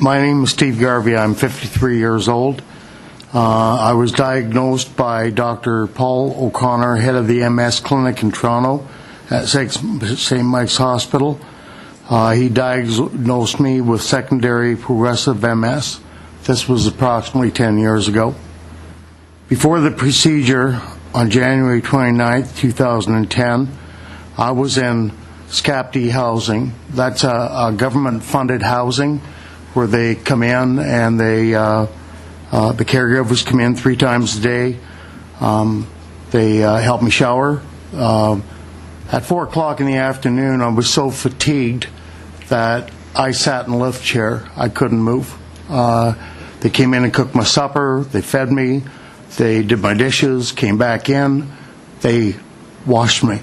My name is Steve Garvie. I'm 53 years old. I was diagnosed by Dr. Paul O'Connor, head of the MS clinic in Toronto at St. Mike's Hospital. He diagnosed me with secondary progressive MS. This was approximately 10 years ago. Before the procedure on January 29th, 2010, I was in SCAPD housing. That's a government-funded housing where they come in and the caregivers come in 3 times a day. They help me shower. At 4 o'clock in the afternoon, I was so fatigued that I sat in a lift chair. I couldn't move. They came in and cooked my supper. They fed me. They did my dishes, came back in. They washed me.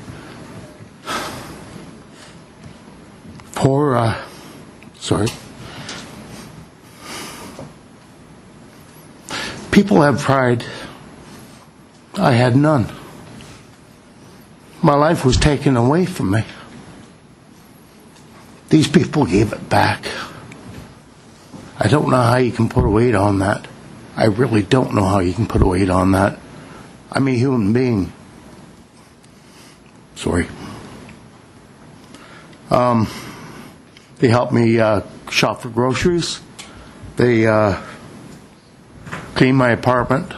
People have pride. I had none. My life was taken away from me. These people gave it back. I don't know how you can put a weight on that. I really don't know how you can put a weight on that. I'm a human being. Sorry. They helped me shop for groceries. They cleaned my apartment.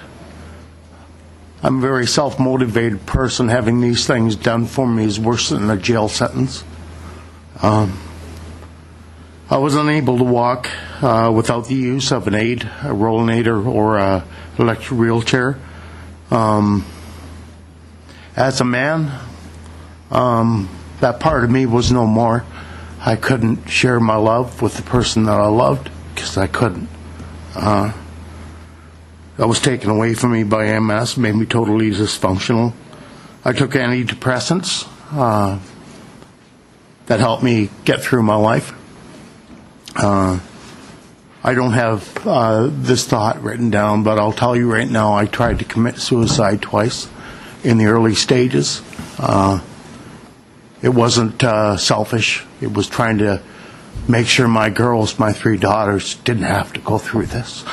I'm a very self-motivated person. Having these things done for me is worse than a jail sentence. I was unable to walk without the use of an aid, a rolling aid or an electric wheelchair. As a man, that part of me was no more. I couldn't share my love with the person that I loved because I couldn't. That was taken away from me by MS, made me totally dysfunctional. I took antidepressants that helped me get through my life. I don't have this thought written down, but I'll tell you right now, I tried to commit suicide twice in the early stages. It wasn't selfish. It was trying to make sure my girls, my 3 daughters, didn't have to go through this.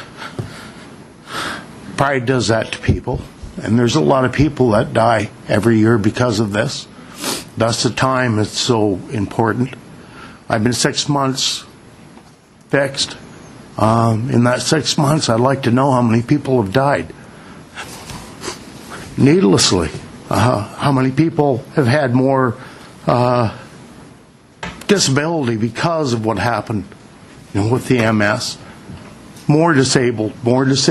Pride does that to people, and there's a lot of people that die every year because of this. That's the time it's so important. I've been 6 months fixed. In that 6 months, I'd like to know how many people have died needlessly. How many people have had more disability because of what happened, with the MS. More disabled. There's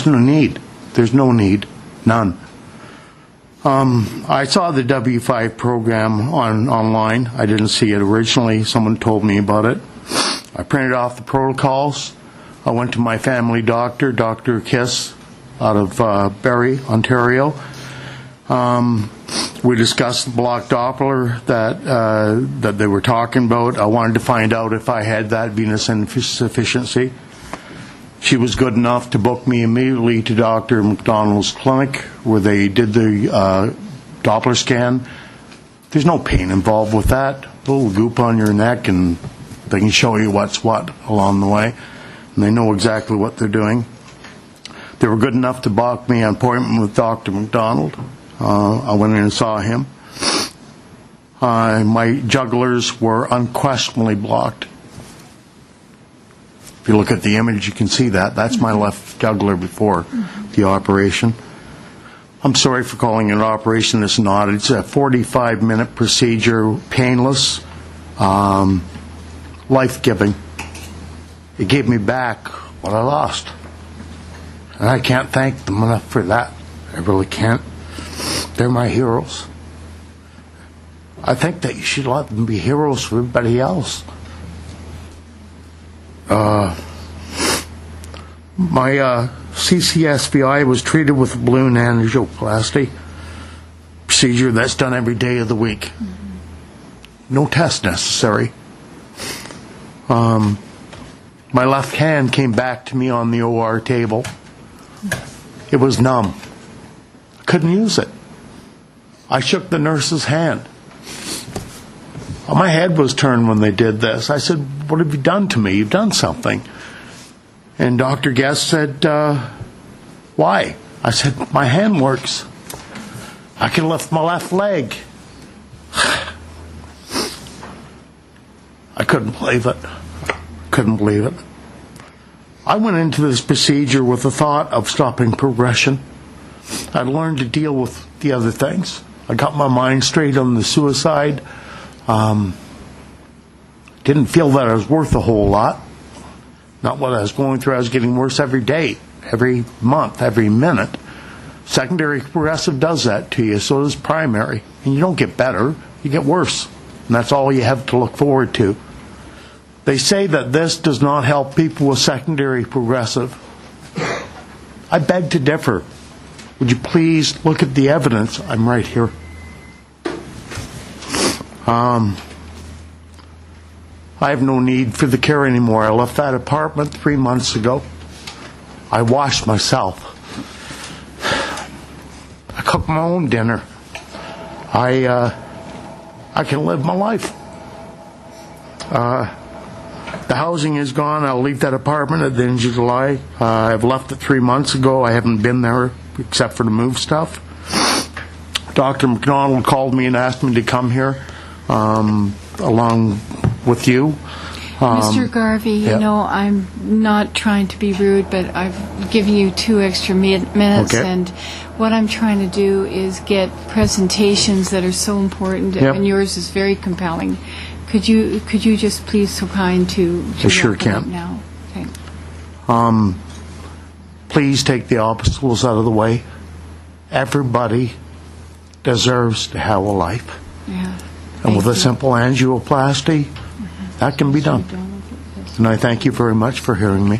no need. None. I saw the W5 program online. I didn't see it originally. Someone told me about it. I printed off the protocols. I went to my family doctor, Dr. Kiss, out of Barrie, Ontario. We discussed the block Doppler that they were talking about. I wanted to find out if I had that venous insufficiency. She was good enough to book me immediately to Dr. McDonald's clinic where they did the Doppler scan. There's no pain involved with that. A little goop on your neck and they can show you what's what along the way. And they know exactly what they're doing. They were good enough to book me an appointment with Dr. McDonald. I went in and saw him. My jugulars were unquestionably blocked. If you look at the image, you can see that. That's my left jugular before the operation. I'm sorry for calling it an operation. It's not. It's a 45-minute procedure, painless, life-giving. It gave me back what I lost. And I can't thank them enough for that. I really can't. They're my heroes. I think that you should let them be heroes for everybody else. My CCSVI was treated with a balloon angioplasty procedure that's done every day of the week. No test necessary. My left hand came back to me on the OR table. It was numb. I couldn't use it. I shook the nurse's hand. My head was turned when they did this. I said, "What have you done to me? You've done something." And Dr. Guest said, "Why?" I said, "My hand works. I can lift my left leg." I couldn't believe it. Couldn't believe it. I went into this procedure with the thought of stopping progression. I learned to deal with the other things. I got my mind straight on the suicide. Didn't feel that I was worth a whole lot. Not what I was going through. I was getting worse every day, every month, every minute. Secondary progressive does that to you, so does primary. And you don't get better, you get worse. And that's all you have to look forward to. They say that this does not help people with secondary progressive. I beg to differ. Would you please look at the evidence? I'm right here. I have no need for the care anymore. I left that apartment 3 months ago. I washed myself. I cook my own dinner. I can live my life. The housing is gone. I'll leave that apartment at the end of July. I've left it 3 months ago. I haven't been there except for to move stuff. Dr. McDonald called me and asked me to come here along with you. Mr. Garvie, you yeah. know, I'm not trying to be rude, but I've given you 2 extra minutes, Okay. and what I'm trying to do is get presentations that are so important, Yep. and yours is very compelling. Could you just please so kind to I sure wrap it up can. now? Okay. Please take the obstacles out of the way. Everybody deserves to have a life. Yeah. And with Thank a you. simple angioplasty, that can be done. And I thank you very much for hearing me.